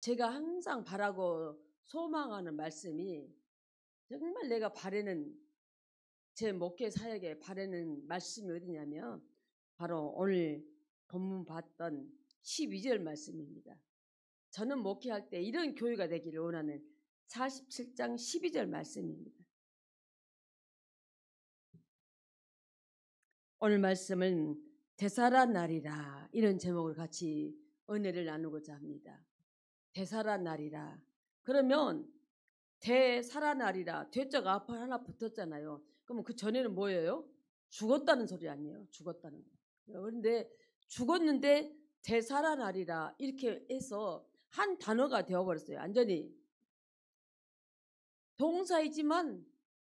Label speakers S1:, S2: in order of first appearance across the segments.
S1: 제가 항상 바라고 소망하는 말씀이 정말 내가 바라는 제 목회 사역에 바라는 말씀이 어디냐면 바로 오늘 본문 봤던 12절 말씀입니다. 저는 목회할 때 이런 교회가 되기를 원하는 47장 12절 말씀입니다. 오늘 말씀은 되살아나리라 이런 제목을 같이 은혜를 나누고자 합니다. 되살아나리라. 그러면 되살아나리라. 되자가 앞에 하나 붙었잖아요. 그러면 그 전에는 뭐예요? 죽었다는 소리 아니에요? 죽었다는 거. 그런데 죽었는데 되살아나리라 이렇게 해서 한 단어가 되어버렸어요. 완전히 동사이지만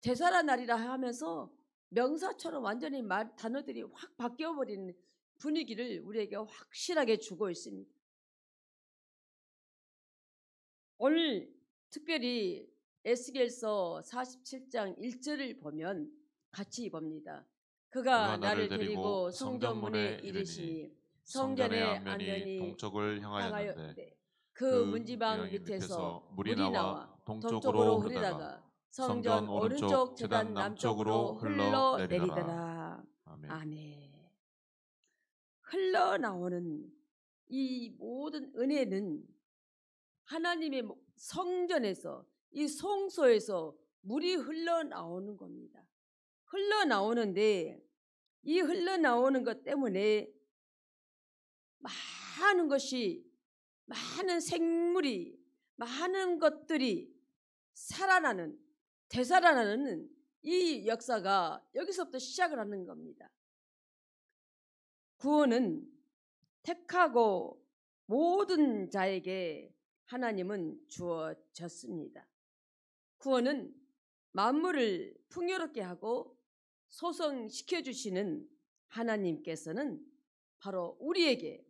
S1: 되살아나리라 하면서 명사처럼 완전히 단어들이 확 바뀌어버리는 분위기를 우리에게 확실하게 주고 있습니다. 오늘 특별히 에스겔서 47장 1절을 보면 같이 봅니다. 그가 나를 데리고 성전문에 이르시니 성전의 안면이
S2: 동쪽을 향하였는데
S1: 그 문지방 밑에서 물이 나와 동쪽으로 흐르다가 성전 오른쪽 제단 남쪽으로 흘러내리더라. 아멘. 흘러나오는 이 모든 은혜는 하나님의 성전에서 이 성소에서 물이 흘러나오는 겁니다. 흘러나오는데 이 흘러나오는 것 때문에 많은 것이 많은 생물이 많은 것들이 살아나는 되살아나는 이 역사가 여기서부터 시작을 하는 겁니다. 구원은 택하고 모든 자에게 하나님은 주어졌습니다. 구원은 만물을 풍요롭게 하고 소성시켜주시는 하나님께서는 바로 우리에게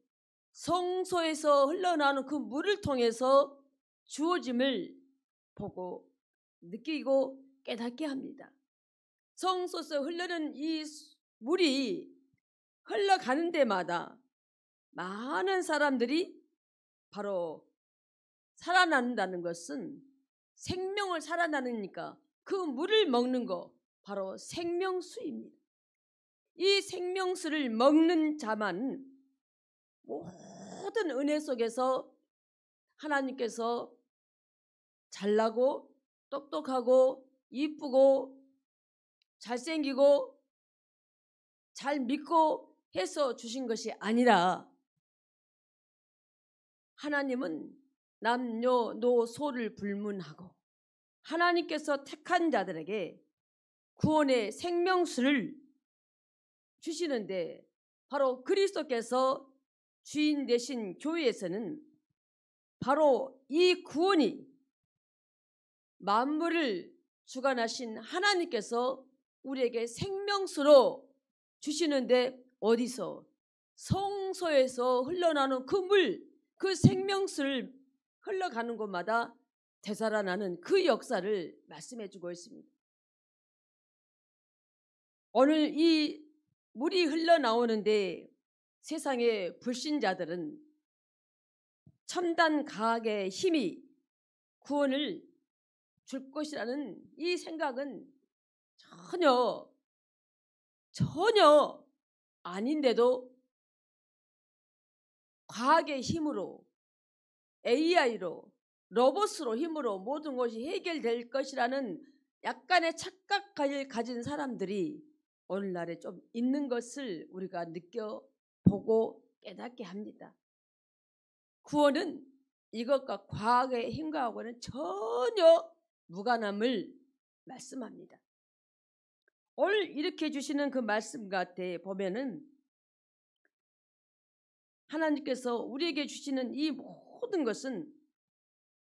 S1: 성소에서 흘러나오는 그 물을 통해서 주어짐을 보고 느끼고 깨닫게 합니다. 성소에서 흐르는 이 물이 흘러가는 데마다 많은 사람들이 바로 살아난다는 것은 생명을 살아나니까 그 물을 먹는 거 바로 생명수입니다. 이 생명수를 먹는 자만 모든 은혜 속에서 하나님께서 잘나고 똑똑하고 이쁘고 잘생기고 잘 믿고 해서 주신 것이 아니라 하나님은 남녀노소를 불문하고 하나님께서 택한 자들에게 구원의 생명수를 주시는데 바로 그리스도께서 주인 되신 교회에서는 바로 이 구원이 만물을 주관하신 하나님께서 우리에게 생명수로 주시는데 어디서? 성소에서 흘러나오는 그 물, 그 생명수를 흘러가는 곳마다 되살아나는 그 역사를 말씀해 주고 있습니다. 오늘 이 물이 흘러나오는데 세상의 불신자들은 첨단 과학의 힘이 구원을 줄 것이라는 이 생각은 전혀 아닌데도 과학의 힘으로 AI로 로봇으로 힘으로 모든 것이 해결될 것이라는 약간의 착각을 가진 사람들이 오늘날에 좀 있는 것을 우리가 느껴보고 깨닫게 합니다. 구원은 이것과 과학의 힘과는 전혀 무관함을 말씀합니다. 오늘 이렇게 주시는 그 말씀 같아 보면은 하나님께서 우리에게 주시는 이 모든 것은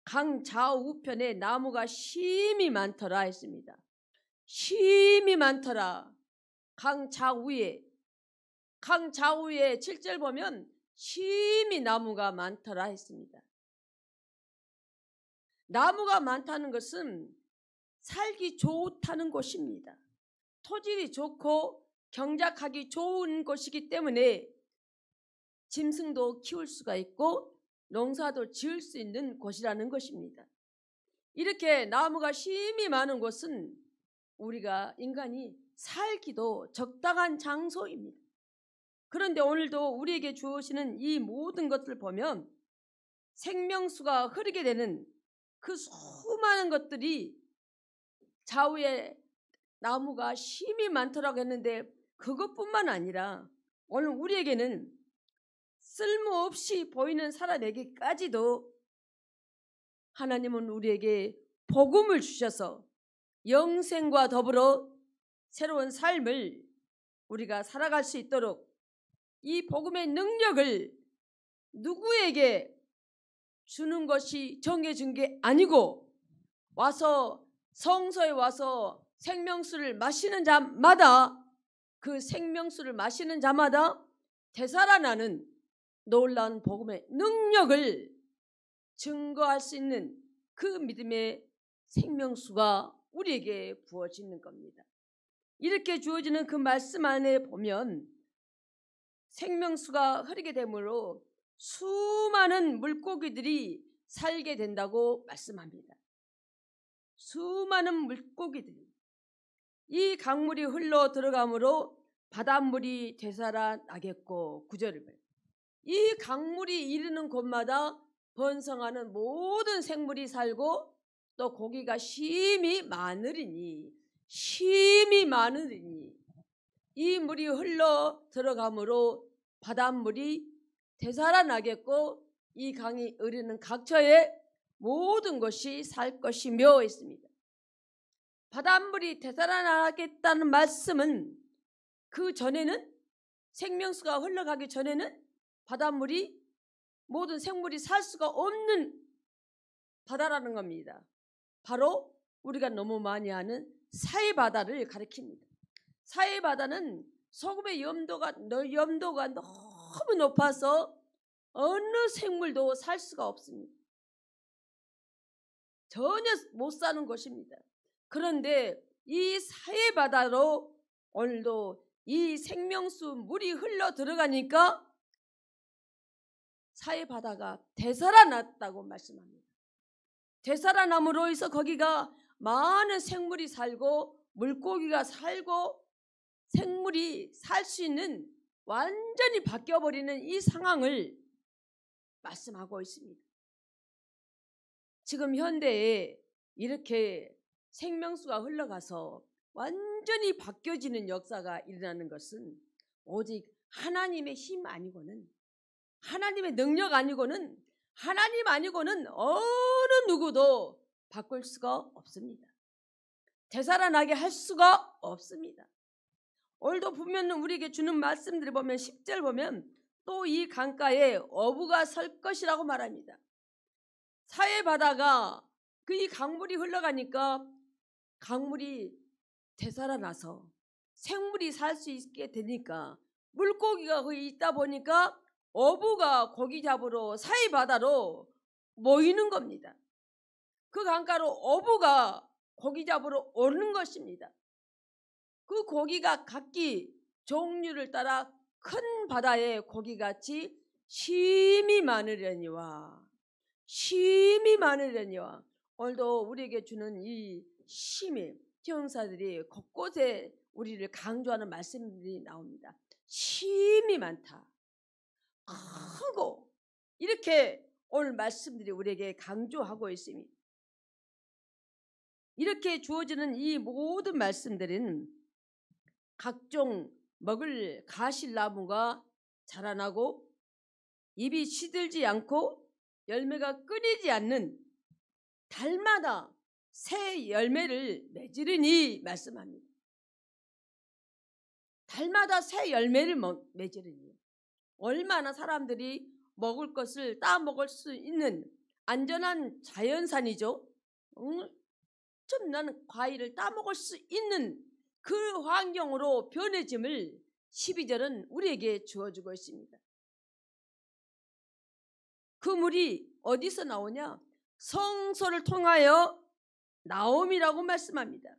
S1: 강 좌우편에 나무가 심이 많더라 했습니다. 심이 많더라. 강 좌우에 7절 보면 심이 나무가 많더라 했습니다. 나무가 많다는 것은 살기 좋다는 곳입니다. 토질이 좋고 경작하기 좋은 곳이기 때문에 짐승도 키울 수가 있고 농사도 지을 수 있는 곳이라는 것입니다. 이렇게 나무가 심이 많은 곳은 우리가 인간이 살기도 적당한 장소입니다. 그런데 오늘도 우리에게 주어지는 이 모든 것을 보면 생명수가 흐르게 되는 그 수많은 것들이 좌우에 나무가 심이 많더라고 했는데 그것뿐만 아니라 오늘 우리에게는 쓸모없이 보이는 사람에게까지도 하나님은 우리에게 복음을 주셔서 영생과 더불어 새로운 삶을 우리가 살아갈 수 있도록 이 복음의 능력을 누구에게 주는 것이 정해진 게 아니고 와서 성소에 와서 생명수를 마시는 자마다 그 생명수를 마시는 자마다 되살아나는 놀라운 복음의 능력을 증거할 수 있는 그 믿음의 생명수가 우리에게 부어지는 겁니다. 이렇게 주어지는 그 말씀 안에 보면 생명수가 흐르게 되므로 수많은 물고기들이 살게 된다고 말씀합니다. 수많은 물고기들이 이 강물이 흘러 들어가므로 바닷물이 되살아나겠고 9절을 봐요. 이 강물이 이르는 곳마다 번성하는 모든 생물이 살고 또 고기가 심이 많으리니 이 물이 흘러 들어가므로 바닷물이 되살아나겠고 이 강이 흐르는 각처에 모든 것이 살 것이며 있습니다. 바닷물이 되살아나겠다는 말씀은 그 전에는 생명수가 흘러가기 전에는 바닷물이 모든 생물이 살 수가 없는 바다라는 겁니다. 바로 우리가 너무 많이 아는 사해바다를 가리킵니다. 사해바다는 소금의 염도가 너무 높아서 어느 생물도 살 수가 없습니다. 전혀 못 사는 곳입니다. 그런데 이 사해바다로 오늘도 이 생명수 물이 흘러 들어가니까 사해바다가 되살아났다고 말씀합니다. 되살아남으로 해서 거기가 많은 생물이 살고 물고기가 살고 생물이 살 수 있는 완전히 바뀌어버리는 이 상황을 말씀하고 있습니다. 지금 현대에 이렇게 생명수가 흘러가서 완전히 바뀌어지는 역사가 일어나는 것은 오직 하나님의 힘 아니고는 하나님의 능력 아니고는 하나님 아니고는 어느 누구도 바꿀 수가 없습니다. 되살아나게 할 수가 없습니다. 오늘도 보면 우리에게 주는 말씀들을 보면 10절 보면 또 이 강가에 어부가 설 것이라고 말합니다. 사해바다가 그 이 강물이 흘러가니까 강물이 되살아나서 생물이 살 수 있게 되니까 물고기가 거기 있다 보니까 어부가 고기 잡으러 사해바다로 모이는 겁니다. 그 강가로 어부가 고기 잡으러 오는 것입니다. 그 고기가 각기 종류를 따라 큰 바다의 고기같이 심이 많으려니와 오늘도 우리에게 주는 이 심이 형사들이 곳곳에 우리를 강조하는 말씀들이 나옵니다. 심이 많다. 크고 이렇게 오늘 말씀들이 우리에게 강조하고 있습니다. 이렇게 주어지는 이 모든 말씀들은 각종 먹을 가실나무가 자라나고 잎이 시들지 않고 열매가 끊이지 않는 달마다 새 열매를 맺으리니 말씀합니다. 달마다 새 열매를 맺으리니 얼마나 사람들이 먹을 것을 따먹을 수 있는 안전한 자연산이죠. 엄청난 과일을 따먹을 수 있는 그 환경으로 변해짐을 12절은 우리에게 주어주고 있습니다. 그 물이 어디서 나오냐? 성소를 통하여 나옴이라고 말씀합니다.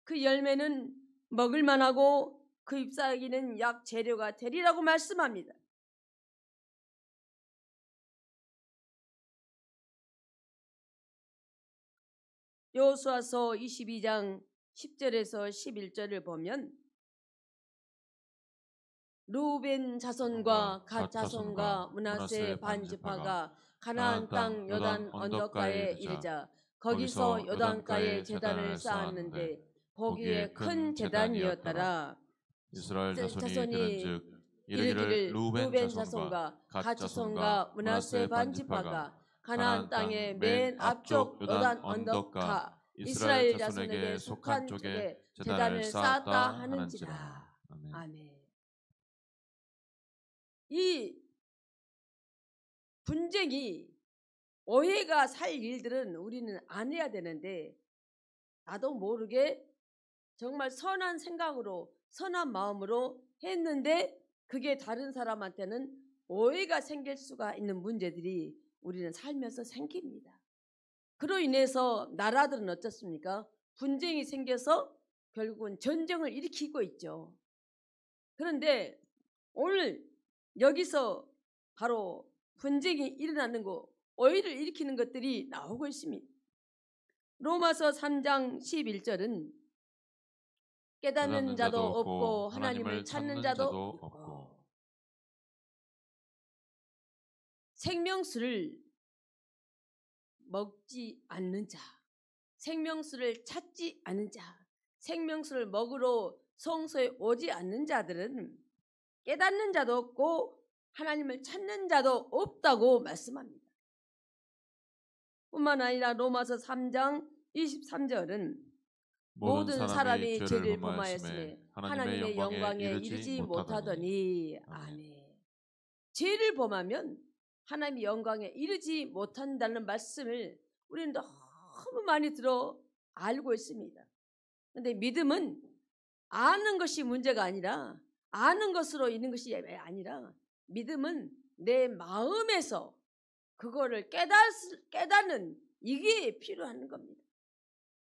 S1: 그 열매는 먹을 만하고 그 잎사귀는 약 재료가 되리라고 말씀합니다. 여호수아서 22장 10절에서 11절을 보면 루벤 자손과 갓 자손과 므낫세 반 지파가 가나안 땅 요단 언덕가에 이르자 거기서 요단가에 제단을 쌓았는데 보기에 큰 제단이었더라.
S2: 이스라엘 자손이 들은즉 이르기를 루벤 자손과 갓 자손과 므낫세 반 지파가 가나안 땅의 맨 앞쪽 요단 언덕가 이스라엘 자손에게 속한 쪽에 제단을 쌓았다 하는지라.
S1: 아멘. 이 분쟁이 오해가 살 일들은 우리는 안 해야 되는데 나도 모르게 정말 선한 생각으로 선한 마음으로 했는데 그게 다른 사람한테는 오해가 생길 수가 있는 문제들이 우리는 살면서 생깁니다. 그로 인해서 나라들은 어떻습니까? 분쟁이 생겨서 결국은 전쟁을 일으키고 있죠. 그런데 오늘 여기서 바로 분쟁이 일어나는 거, 오해를 일으키는 것들이 나오고 있습니다. 로마서 3장 11절은 깨닫는 자도 없고 하나님을 찾는 자도 없고 생명수를 먹지 않는 자, 생명수를 찾지 않는 자, 생명수를 먹으러 성소에 오지 않는 자들은 깨닫는 자도 없고 하나님을 찾는 자도 없다고 말씀합니다. 뿐만 아니라 로마서 3장 23절은 모든 사람이 죄를 범하였으며 하나님의 영광에 이르지 못하더니. 아멘. 죄를 범하면 하나님의 영광에 이르지 못한다는 말씀을 우리는 너무 많이 들어 알고 있습니다. 그런데 믿음은 아는 것이 문제가 아니라 아는 것으로 있는 것이 아니라 믿음은 내 마음에서 그거를 깨닫는 이게 필요한 겁니다.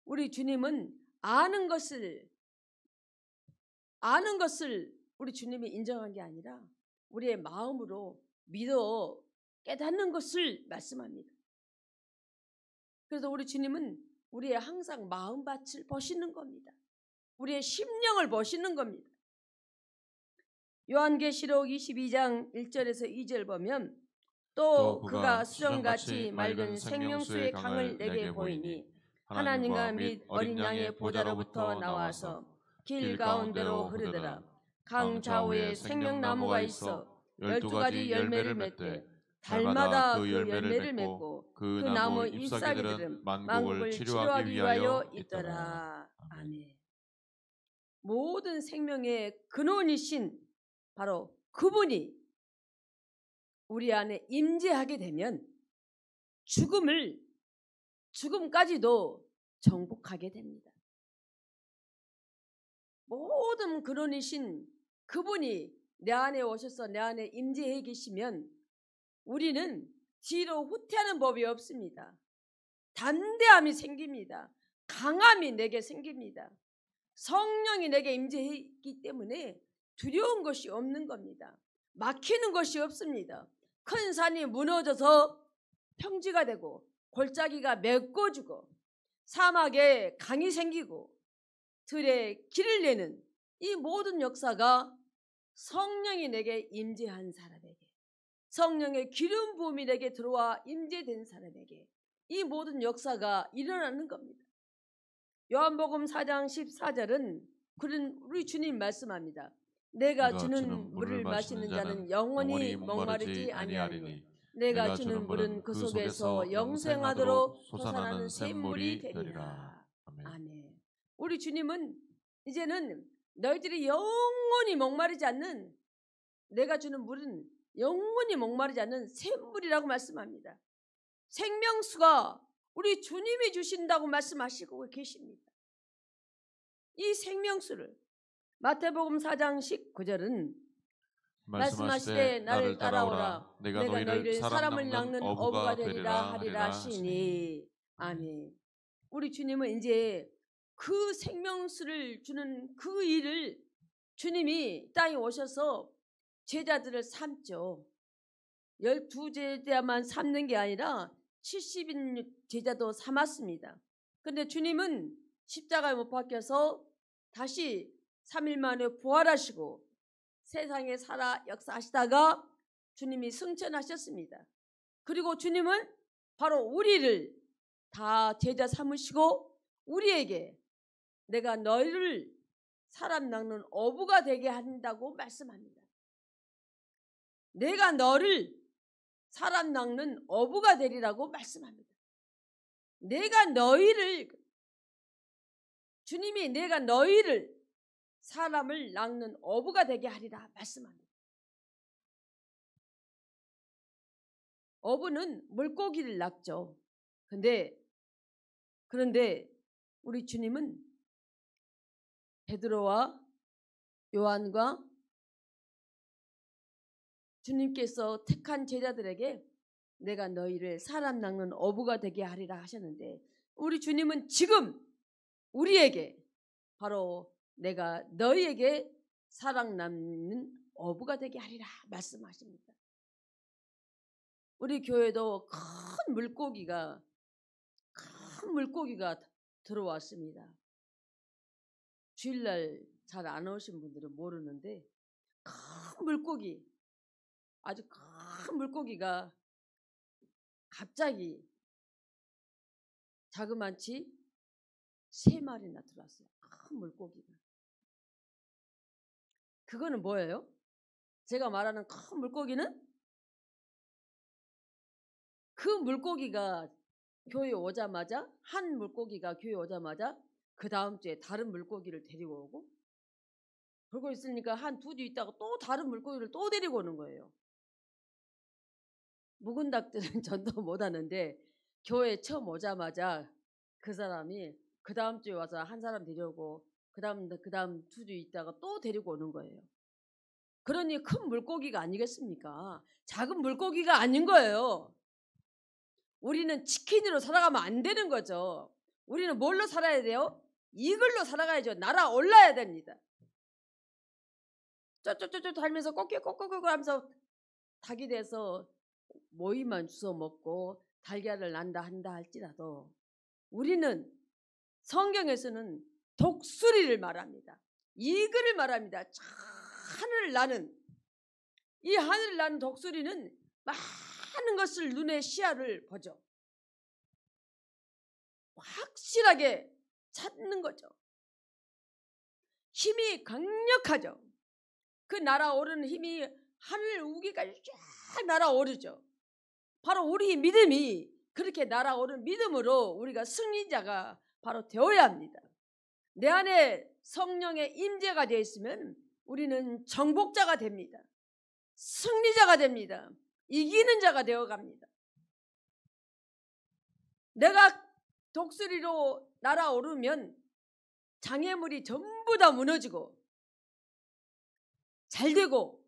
S1: 우리 주님은 아는 것을 우리 주님이 인정한 게 아니라 우리의 마음으로 믿어 깨닫는 것을 말씀합니다. 그래서 우리 주님은 우리의 항상 마음밭을 보시는 겁니다. 우리의 심령을 보시는 겁니다. 요한계시록 22장 1절에서 2절 보면 또 그가 수정같이 맑은 생명수의 강을 내게 보이니 하나님과 및 어린 양의 보좌로부터 나와서 길 가운데로 흐르더라. 강 좌우에 생명나무가 있어 12가지 열매를 맺되 달마다 그 열매를 맺고 그 나무 잎사귀들은 만국을 치료하기 위하여 있더라. 아멘. 모든 생명의 근원이신 바로 그분이 우리 안에 임재하게 되면 죽음까지도 정복하게 됩니다. 모든 근원이신 그분이 내 안에 오셔서 내 안에 임재해 계시면 우리는 뒤로 후퇴하는 법이 없습니다. 담대함이 생깁니다. 강함이 내게 생깁니다. 성령이 내게 임재했기 때문에 두려운 것이 없는 겁니다. 막히는 것이 없습니다. 큰 산이 무너져서 평지가 되고 골짜기가 메꿔지고 사막에 강이 생기고 들에 길을 내는 이 모든 역사가 성령이 내게 임재한 사람에게, 성령의 기름 부음이 내게 들어와 임재된 사람에게 이 모든 역사가 일어나는 겁니다. 요한복음 4장 14절은 우리 주님 말씀합니다. 내가 주는 물을 마시는 자는 영원히 목마르지 아니하리니 내가 주는 물은 그 속에서 영생하도록 솟아나는 샘물이 되리라. 아멘. 우리 주님은 이제는 너희들이 영원히 목마르지 않는, 내가 주는 물은 영원히 목마르지 않는 샘물이라고 말씀합니다. 생명수가 우리 주님이 주신다고 말씀하시고 계십니다. 이 생명수를 마태복음 4장 19절은 말씀하시되 나를 따라오라 내가 너희를 사람을 낚는 어부가 되리라 하리라 하시니. 아멘. 우리 주님은 이제 그 생명수를 주는 그 일을 주님이 땅에 오셔서 제자들을 삼죠. 12제자만 삼는 게 아니라 70인 제자도 삼았습니다. 근데 주님은 십자가에 못 박혀서 다시 3일 만에 부활하시고 세상에 살아 역사하시다가 주님이 승천하셨습니다. 그리고 주님은 바로 우리를 다 제자 삼으시고 우리에게 내가 너희를 사람 낚는 어부가 되게 한다고 말씀합니다. 내가 너를 사람 낚는 어부가 되리라고 말씀합니다. 내가 너희를, 주님이 내가 너희를 사람을 낚는 어부가 되게 하리라 말씀합니다. 어부는 물고기를 낚죠. 그런데 우리 주님은 베드로와 요한과 주님께서 택한 제자들에게 내가 너희를 사람 낚는 어부가 되게 하리라 하셨는데, 우리 주님은 지금 우리에게 바로 내가 너희에게 사람 낚는 어부가 되게 하리라 말씀하십니다. 우리 교회도 큰 물고기가 들어왔습니다. 주일날 잘 안 오신 분들은 모르는데 큰 물고기, 아주 큰 물고기가 갑자기 자그만치 3마리나 들어왔어요. 큰 물고기가. 그거는 뭐예요? 제가 말하는 큰 물고기는 그 물고기가 교회 오자마자, 한 물고기가 교회 오자마자 그 다음 주에 다른 물고기를 데리고 오고, 그러고 있으니까 한 2주 있다가 또 다른 물고기를 또 데리고 오는 거예요. 묵은 닭들은 전도 못하는데 교회 처음 오자마자 그 사람이 그 다음 주에 와서 한 사람 데려오고 그 다음 2주 있다가 또 데리고 오는 거예요. 그러니 큰 물고기가 아니겠습니까? 작은 물고기가 아닌 거예요. 우리는 치킨으로 살아가면 안 되는 거죠. 우리는 뭘로 살아야 돼요? 이글로 살아가야죠. 날아 올라야 됩니다. 쪼쪼쪼쪼 달면서 꼬끼꼬꼬꼬 하면서 닭이 돼서 모이만 주워 먹고 달걀을 난다 한다 할지라도 우리는 성경에서는 독수리를 말합니다. 이글을 말합니다. 하늘을 나는, 이 하늘을 나는 독수리는 많은 것을 눈의 시야를 보죠. 확실하게 찾는 거죠. 힘이 강력하죠. 그 날아오르는 힘이 하늘 우기까지 쫙 날아오르죠. 바로 우리 믿음이 그렇게 날아오른 믿음으로 우리가 승리자가 바로 되어야 합니다. 내 안에 성령의 임재가 되어 있으면 우리는 정복자가 됩니다. 승리자가 됩니다. 이기는 자가 되어갑니다. 내가 독수리로 날아오르면 장애물이 전부 다 무너지고 잘 되고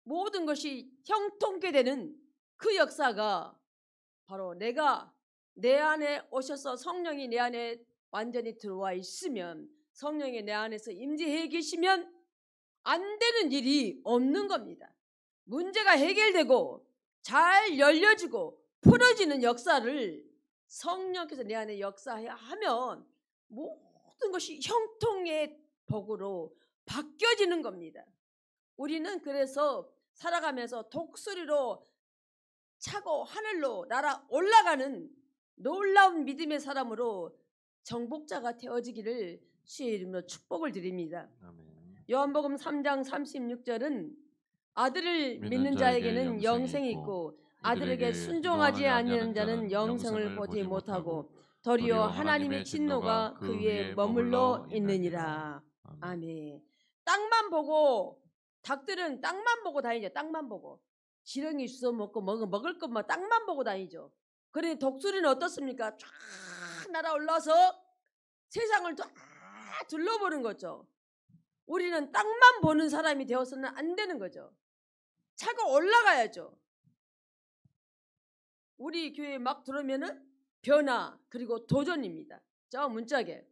S1: 모든 것이 형통케 되는 그 역사가 바로 내가 내 안에 오셔서 성령이 내 안에 완전히 들어와 있으면, 성령이 내 안에서 임재해 계시면 안 되는 일이 없는 겁니다. 문제가 해결되고 잘 열려지고 풀어지는 역사를 성령께서 내 안에 역사해야 하면 모든 것이 형통의 복으로 바뀌어지는 겁니다. 우리는 그래서 살아가면서 독수리로 차고 하늘로 날아 올라가는 놀라운 믿음의 사람으로 정복자가 되어지기를 주의 이름으로 축복을 드립니다. 아멘. 요한복음 3장 36절은 아들을 믿는 자에게는 영생이 있고 아들에게 순종하지 않는 자는 영생을 보지 못하고 도리어 하나님의 진노가 그 위에 머물러 있느니라. 아멘. 땅만 보고, 닭들은 땅만 보고 다니죠. 땅만 보고. 지렁이 주워 먹고 먹을 것만 땅만 보고 다니죠. 그러니 독수리는 어떻습니까? 쫙 날아올라서 세상을 다 둘러보는 거죠. 우리는 땅만 보는 사람이 되어서는 안 되는 거죠. 차고 올라가야죠. 우리 교회에 막 들어오면은 변화 그리고 도전입니다. 저 문짝에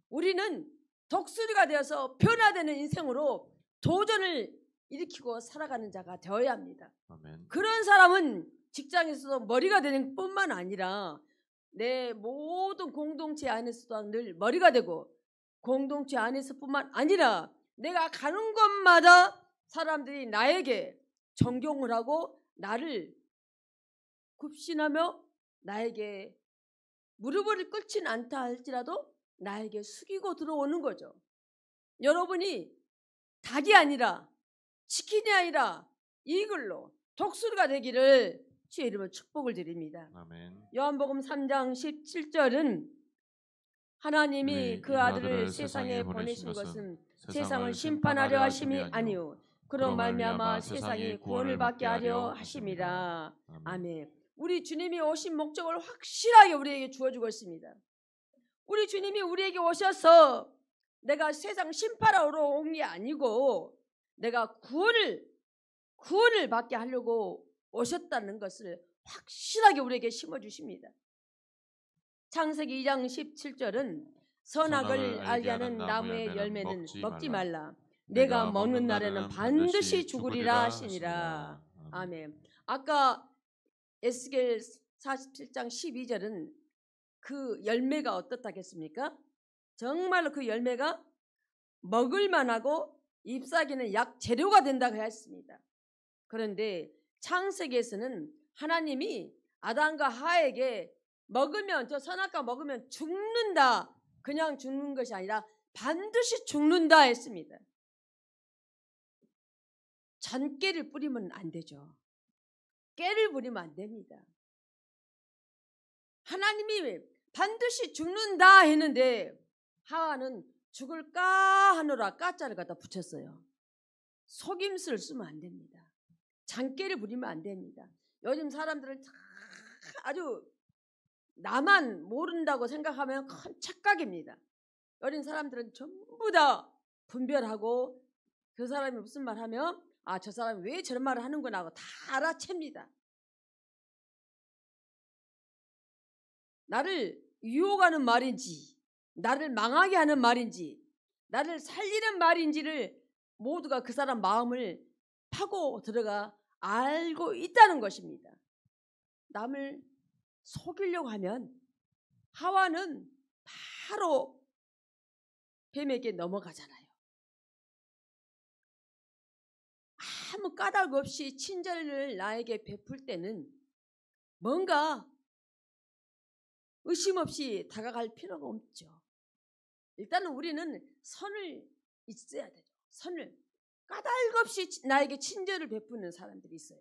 S1: 우리는 독수리가 되어서 변화되는 인생으로 도전을 일으키고 살아가는 자가 되어야 합니다. 아멘. 그런 사람은 직장에서도 머리가 되는 뿐만 아니라 내 모든 공동체 안에서도 늘 머리가 되고 공동체 안에서뿐만 아니라 내가 가는 곳마다 사람들이 나에게 존경을 하고 나를 굽신하며 나에게 무릎을 꿇진 않다 할지라도 나에게 숙이고 들어오는 거죠. 여러분이 닭이 아니라 치킨이 아니라 이글로 독수리가 되기를 주의 이름으로 축복을 드립니다.
S2: 아멘.
S1: 요한복음 3장 17절은 하나님이 그 아들을 세상에 보내신 것은 세상을 심판하려 하심이 아니요 그로 말미암아 세상이 구원을 받게 하려 하심이라. 아멘. 우리 주님이 오신 목적을 확실하게 우리에게 주어주고 있습니다. 우리 주님이 우리에게 오셔서 내가 세상 심판하러 온 게 아니고 내가 구원을 받게 하려고 오셨다는 것을 확실하게 우리에게 심어주십니다. 창세기 2장 17절은 선악을 알게 하는 나무의 열매는 먹지 말라. 내가 먹는 날에는 반드시 죽으리라 하시니라. 아멘. 아까 에스겔 47장 12절은 그 열매가 어떻다겠습니까? 정말로 그 열매가 먹을만하고 잎사귀는 약 재료가 된다고 했습니다. 그런데 창세기에서는 하나님이 아담과 하와에게 먹으면 저 선악과 먹으면 죽는다. 그냥 죽는 것이 아니라 반드시 죽는다 했습니다. 잔깨를 뿌리면 안 되죠. 깨를 부리면 안 됩니다. 하나님이 반드시 죽는다 했는데 하와는 죽을까 하노라 까자를 갖다 붙였어요. 속임수를 쓰면 안 됩니다. 잔깨를 부리면 안 됩니다. 요즘 사람들은 아주 나만 모른다고 생각하면 큰 착각입니다. 요즘 사람들은 전부 다 분별하고 그 사람이 무슨 말 하면 아, 저 사람이 왜 저런 말을 하는구나 하고 다 알아챕니다. 나를 유혹하는 말인지 나를 망하게 하는 말인지 나를 살리는 말인지를 모두가 그 사람 마음을 파고 들어가 알고 있다는 것입니다. 남을 속이려고 하면 하와는 바로 뱀에게 넘어가잖아요. 아무 까닭 없이 친절을 나에게 베풀 때는 뭔가 의심 없이 다가갈 필요가 없죠. 일단은 우리는 선을 있어야 되죠. 선을 까닭 없이 나에게 친절을 베푸는 사람들이 있어요.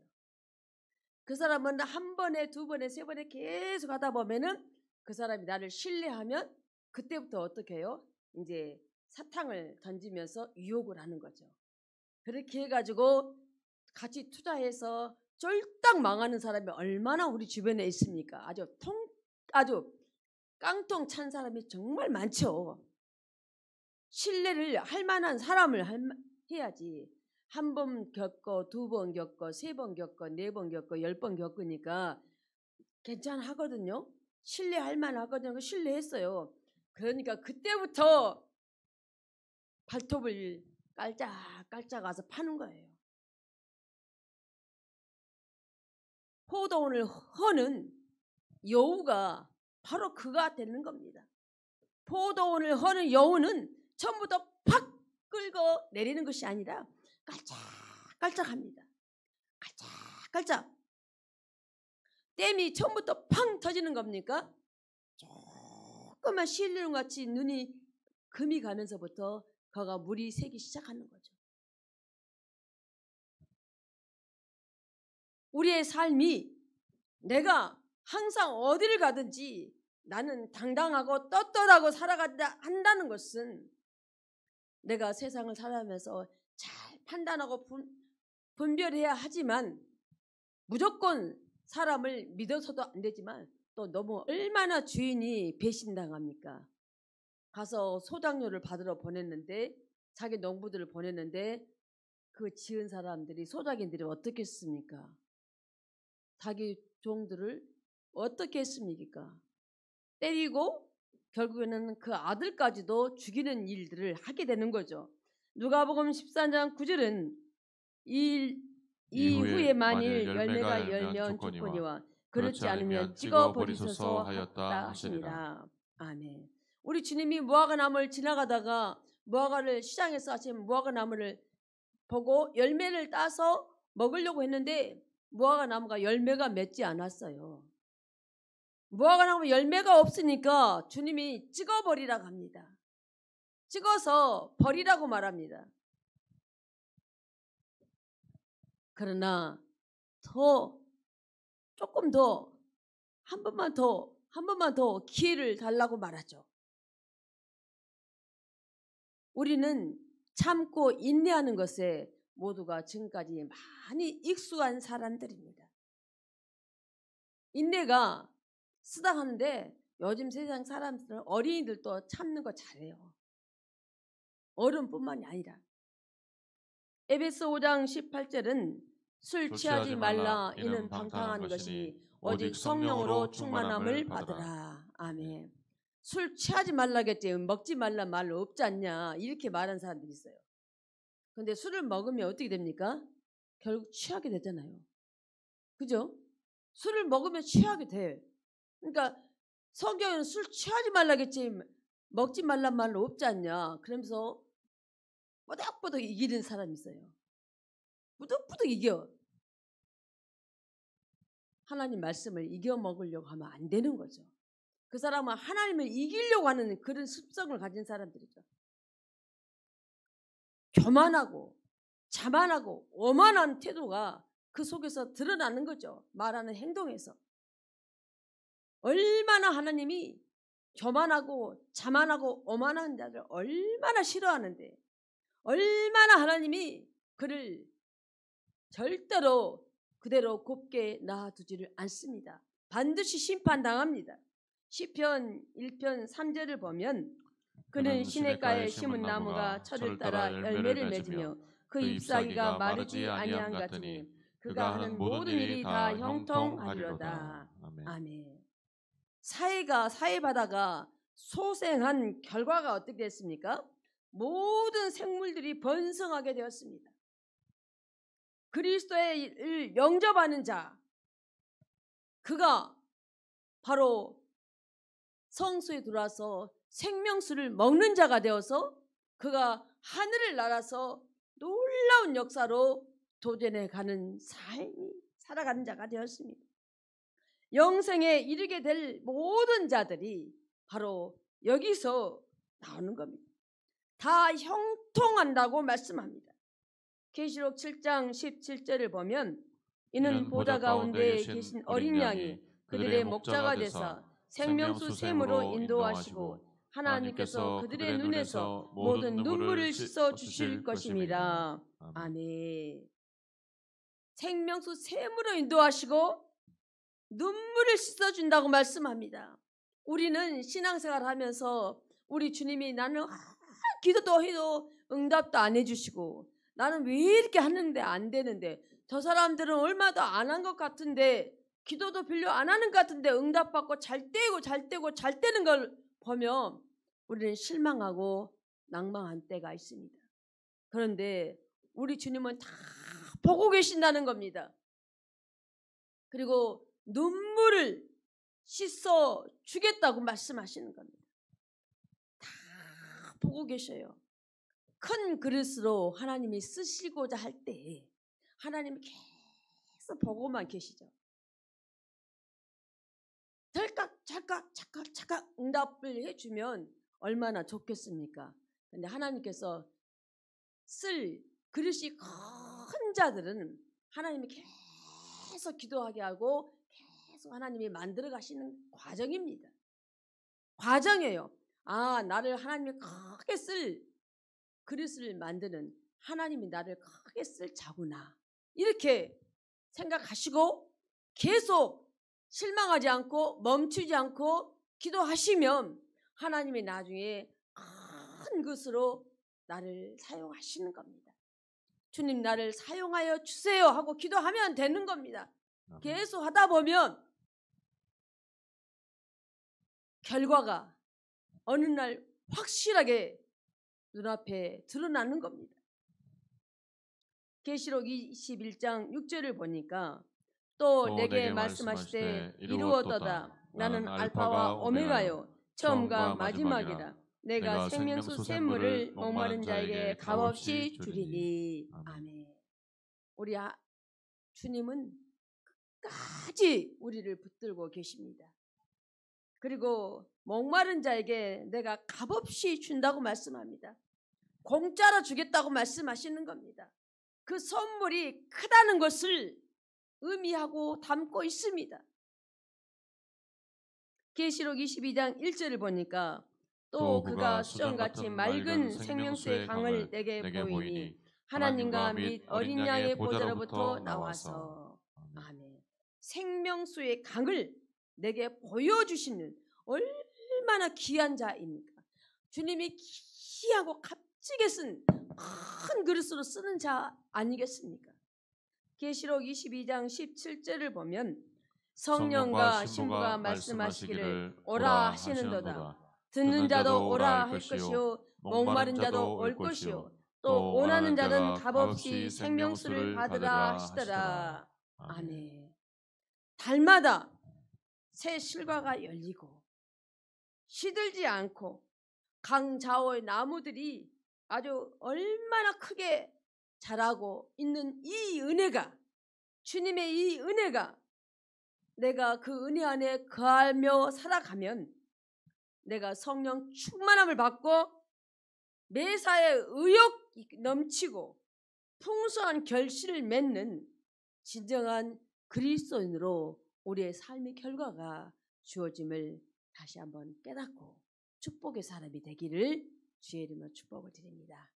S1: 그 사람은 한 번에 두 번에 세 번에 계속 하다 보면은 그 사람이 나를 신뢰하면 그때부터 어떻게 해요? 이제 사탕을 던지면서 유혹을 하는 거죠. 그렇게 해가지고 같이 투자해서 쫄딱 망하는 사람이 얼마나 우리 주변에 있습니까? 아주 깡통 찬 사람이 정말 많죠. 신뢰를 할 만한 사람을 해야지. 한 번 겪고 두 번 겪고 세 번 겪고 네 번 겪고 10번 겪으니까 괜찮아 하거든요. 신뢰할 만하거든요. 신뢰했어요. 그러니까 그때부터 발톱을 깔짝깔짝 가서 파는 거예요. 포도원을 허는 여우가 바로 그가 되는 겁니다. 포도원을 허는 여우는 처음부터 팍 끌고 내리는 것이 아니라 깔짝깔짝합니다. 깔짝깔짝. 댐이 처음부터 팡 터지는 겁니까? 조금만 실눈 같이 눈이 금이 가면서부터 거가 물이 새기 시작하는 거죠. 우리의 삶이 내가 항상 어디를 가든지 나는 당당하고 떳떳하고 살아간다 한다는 것은 내가 세상을 살아가면서 잘 판단하고 분별해야 하지만 무조건 사람을 믿어서도 안 되지만 또 너무 얼마나 주인이 배신당합니까? 가서 소장료를 받으러 보냈는데 자기 농부들을 보냈는데 그 지은 사람들이 소작인들이 어떻게 했습니까? 자기 종들을 어떻게 했습니까? 때리고 결국에는 그 아들까지도 죽이는 일들을 하게 되는 거죠. 누가복음 14장 9절은 이 이후에 만일 열매가 열면 조건이와 그렇지 않으면 찍어버리소서 하였다 하시니라. 아멘. 우리 주님이 무화과 나무를 지나가다가 무화과를 시장에서 하신 무화과 나무를 보고 열매를 따서 먹으려고 했는데 무화과 나무가 열매가 맺지 않았어요. 무화과 나무 열매가 없으니까 주님이 찍어버리라고 합니다. 찍어서 버리라고 말합니다. 그러나 조금 더, 한 번만 더 기회를 달라고 말하죠. 우리는 참고 인내하는 것에 모두가 지금까지 많이 익숙한 사람들입니다. 인내가 쓰다 하는데 요즘 세상 사람들은 어린이들도 참는 거 잘해요. 어른뿐만이 아니라. 에베소 5장 18절은 술 취하지 말라 이는 방탕한 것이니 오직 성령으로 충만함을 받으라. 아멘. 술 취하지 말라겠지, 먹지 말라 말 없지 않냐 이렇게 말하는 사람들이 있어요. 그런데 술을 먹으면 어떻게 됩니까? 결국 취하게 되잖아요. 그죠? 술을 먹으면 취하게 돼. 그러니까 성경에는 술 취하지 말라겠지, 먹지 말라 말 없지 않냐 그러면서 뿌덕뿌덕 이기는 사람이 있어요. 뿌덕뿌덕 이겨. 하나님 말씀을 이겨 먹으려고 하면 안 되는 거죠. 그 사람은 하나님을 이기려고 하는 그런 습성을 가진 사람들이죠. 교만하고 자만하고 오만한 태도가 그 속에서 드러나는 거죠. 말하는 행동에서. 얼마나 하나님이 교만하고 자만하고 오만한 자를 얼마나 싫어하는데, 얼마나 하나님이 그를 절대로 그대로 곱게 놔두지를 않습니다. 반드시 심판당합니다. 시편 1편 3절을 보면 그는 시냇가에 심은 나무가 철을 따라 열매를 맺으며 그 잎사귀가 마르지 아니한 같으니 그가 하는 모든 일이 다 형통하리로다. 아멘. 사해바다가 소생한 결과가 어떻게 됐습니까? 모든 생물들이 번성하게 되었습니다. 그리스도를 영접하는 자, 그가 바로 성소에 들어와서 생명수를 먹는 자가 되어서 그가 하늘을 날아서 놀라운 역사로 도전해 가는 삶이 살아가는 자가 되었습니다. 영생에 이르게 될 모든 자들이 바로 여기서 나오는 겁니다. 다 형통한다고 말씀합니다. 계시록 7장 17절을 보면 이는 보좌 가운데 계신 어린 양이 그들의 목자가 되사 생명수 샘으로 인도하시고 하나님께서 그들의 눈에서 모든 눈물을 씻어 주실 것입니다. 아멘. 생명수 샘으로 인도하시고 눈물을 씻어준다고 말씀합니다. 우리는 신앙생활 하면서 우리 주님이 나는 기도도 해도 응답도 안 해주시고 나는 왜 이렇게 하는데 안 되는데 저 사람들은 얼마도 안 한 것 같은데 기도도 별로 안 하는 것 같은데 응답받고 잘 되는 걸 보면 우리는 실망하고 낭망한 때가 있습니다. 그런데 우리 주님은 다 보고 계신다는 겁니다. 그리고 눈물을 씻어 주겠다고 말씀하시는 겁니다. 다 보고 계셔요. 큰 그릇으로 하나님이 쓰시고자 할 때 하나님이 계속 보고만 계시죠. 찰칵 응답을 해주면 얼마나 좋겠습니까? 근데 하나님께서 쓸 그릇이 큰 자들은 하나님이 계속 기도하게 하고 계속 하나님이 만들어 가시는 과정입니다. 과정이에요. 아, 나를 하나님이 크게 쓸 그릇을 만드는 하나님이 나를 크게 쓸 자구나. 이렇게 생각하시고 계속 실망하지 않고 멈추지 않고 기도하시면 하나님이 나중에 큰 것으로 나를 사용하시는 겁니다. 주님 나를 사용하여 주세요 하고 기도하면 되는 겁니다. 계속 하다 보면 결과가 어느 날 확실하게 눈앞에 드러나는 겁니다. 계시록 21장 6절을 보니까 또 내게 말씀하시되 이루었도다. 나는 알파와 오메가요 처음과 마지막이라. 내가 생명수 샘물을 목마른 자에게 값없이 주리니. 아멘. 우리 주님은 끝까지 우리를 붙들고 계십니다. 그리고 목마른 자에게 내가 값없이 준다고 말씀합니다. 공짜로 주겠다고 말씀하시는 겁니다. 그 선물이 크다는 것을 의미하고 담고 있습니다. 계시록 22장 1절을 보니까 또 그가 수정같이 맑은 생명수의 강을 내게 보이니 하나님과 및 어린 양의 보좌로부터 나와서. 아멘. 생명수의 강을 내게 보여주시는 얼마나 귀한 자입니까? 주님이 귀하고 값지게 쓴 큰 그릇으로 쓰는 자 아니겠습니까? 계시록 22장 17절을 보면 성령과 신부가 말씀하시기를 오라 하시는도다. 듣는 자도 오라 할 것이요 목마른 자도 올 것이요 또 원하는 자는 값없이 생명수를 받으라 하시더라. 아멘. 달마다 새 실과가 열리고 시들지 않고 강 좌우의 나무들이 아주 얼마나 크게 자라고 있는 이 은혜가, 주님의 이 은혜가 내가 그 은혜 안에 거하며 살아가면 내가 성령 충만함을 받고 매사에 의욕 넘치고 풍성한 결실을 맺는 진정한 그리스도인으로 우리의 삶의 결과가 주어짐을 다시 한번 깨닫고 축복의 사람이 되기를 주의 이름으로 축복을 드립니다.